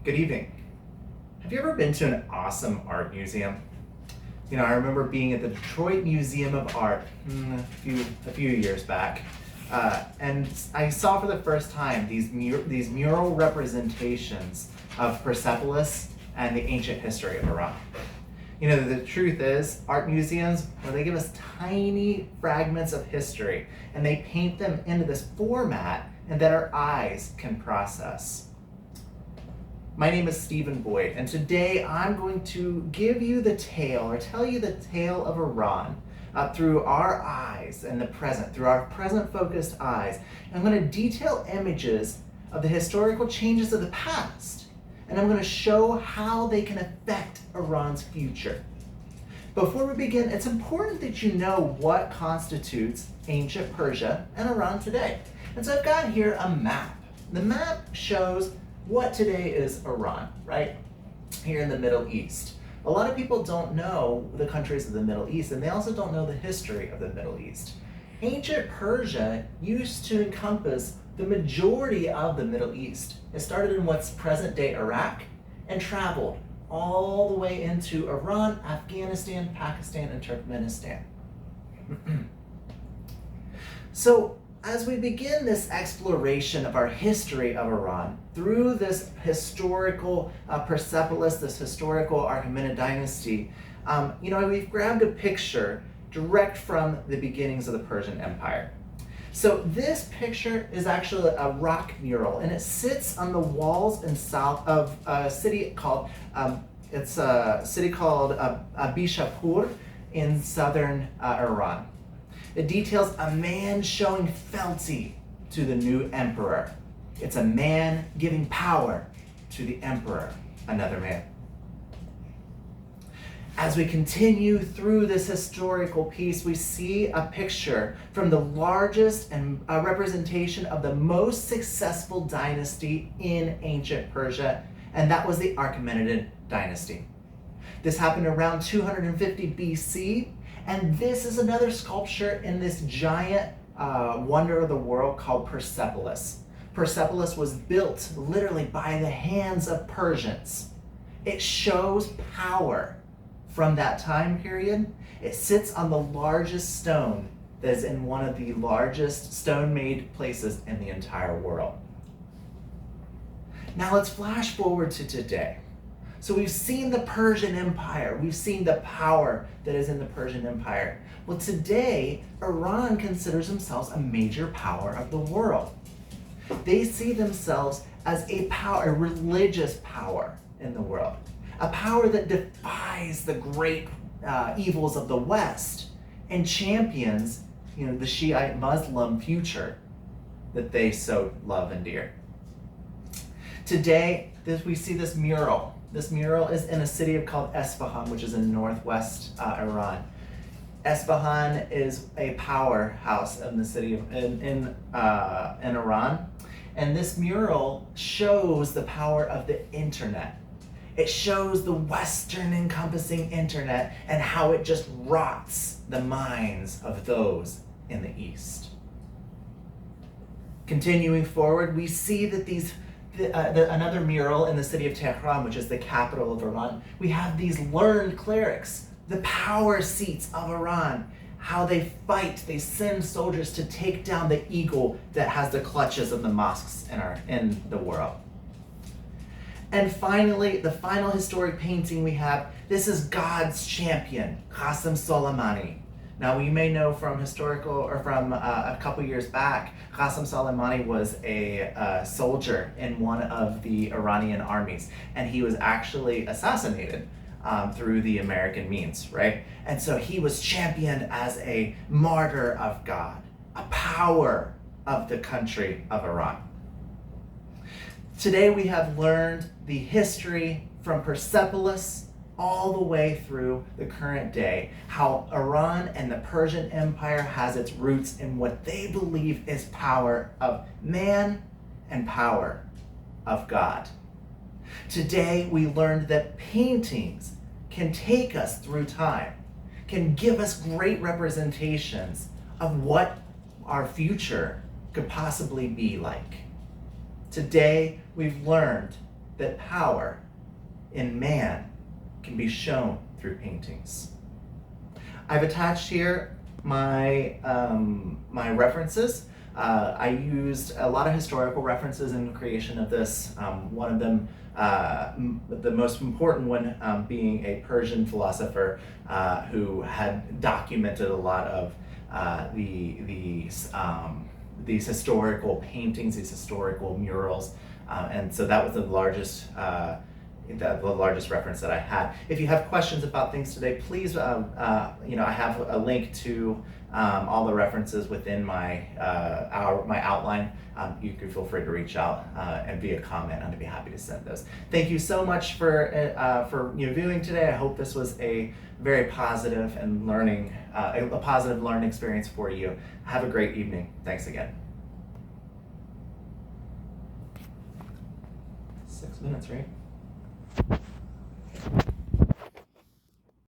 Good evening. Have you ever been to an awesome art museum? I remember being at the Detroit Museum of Art a few years back, and I saw for the first time these mural representations of Persepolis and the ancient history of Iran. The truth is, art museums, they give us tiny fragments of history, and they paint them into this format and that our eyes can process. My name is Stephen Boyd, and today I'm going to give you the tale, or tell you the tale of Iran through our eyes and the present, through our present-focused eyes. And I'm going to detail images of the historical changes of the past, and I'm going to show how they can affect Iran's future. Before we begin, it's important that you know what constitutes ancient Persia and Iran today. And so I've got here a map. The map shows what today is Iran, right? Here in the Middle East. A lot of people don't know the countries of the Middle East, and they also don't know the history of the Middle East. Ancient Persia used to encompass the majority of the Middle East. It started in what's present-day Iraq and traveled all the way into Iran, Afghanistan, Pakistan, and Turkmenistan. So, as we begin this exploration of our history of Iran through this historical Persepolis, this historical Achaemenid dynasty, we've grabbed a picture direct from the beginnings of the Persian Empire. So this picture is actually a rock mural, and it sits on the walls in south of a city called Bishapur in southern Iran. It details a man showing fealty to the new emperor. It's a man giving power to the emperor, another man. As we continue through this historical piece, we see a picture from the largest and representation of the most successful dynasty in ancient Persia, and that was the Achaemenid dynasty. This happened around 250 BC, and this is another sculpture in this giant wonder of the world called Persepolis. Persepolis was built literally by the hands of Persians. It shows power from that time period. It sits on the largest stone that is in one of the largest stone-made places in the entire world. Now let's flash forward to today. So we've seen the Persian Empire. We've seen the power that is in the Persian Empire. Well, today, Iran considers themselves a major power of the world. They see themselves as a religious power in the world, a power that defies the great evils of the West and champions, the Shiite Muslim future that they so love and dear. Today, we see this mural. This mural is in a city called Esfahan, which is in northwest Iran. Esfahan is a powerhouse in the city in Iran, and this mural shows the power of the internet. It shows the Western encompassing internet and how it just rots the minds of those in the East. Continuing forward, we see that another mural in the city of Tehran, which is the capital of Iran. We have these learned clerics, the power seats of Iran, how they fight, they send soldiers to take down the eagle that has the clutches of the mosques in the world. And finally, the final historic painting we have, this is God's champion, Qasem Soleimani. Now, you may know from a couple years back, Qasem Soleimani was a soldier in one of the Iranian armies, and he was actually assassinated through the American means, right? And so he was championed as a martyr of God, a power of the country of Iran. Today we have learned the history from Persepolis all the way through the current day, how Iran and the Persian Empire has its roots in what they believe is power of man and power of God. Today we learned that paintings can take us through time, can give us great representations of what our future could possibly be like. Today we've learned that power in man can be shown through paintings. I've attached here my, my references. I used a lot of historical references in the creation of this. One of them, the most important one, being a Persian philosopher who had documented a lot of these historical paintings, these historical murals, and so that was the largest reference that I had. If you have questions about things today, please, I have a link to all the references within my my outline. You can feel free to reach out and via comment, and I'd be happy to send those. Thank you so much for viewing today. I hope this was a very positive and a positive learning experience for you. Have a great evening. Thanks again. 6 minutes, right?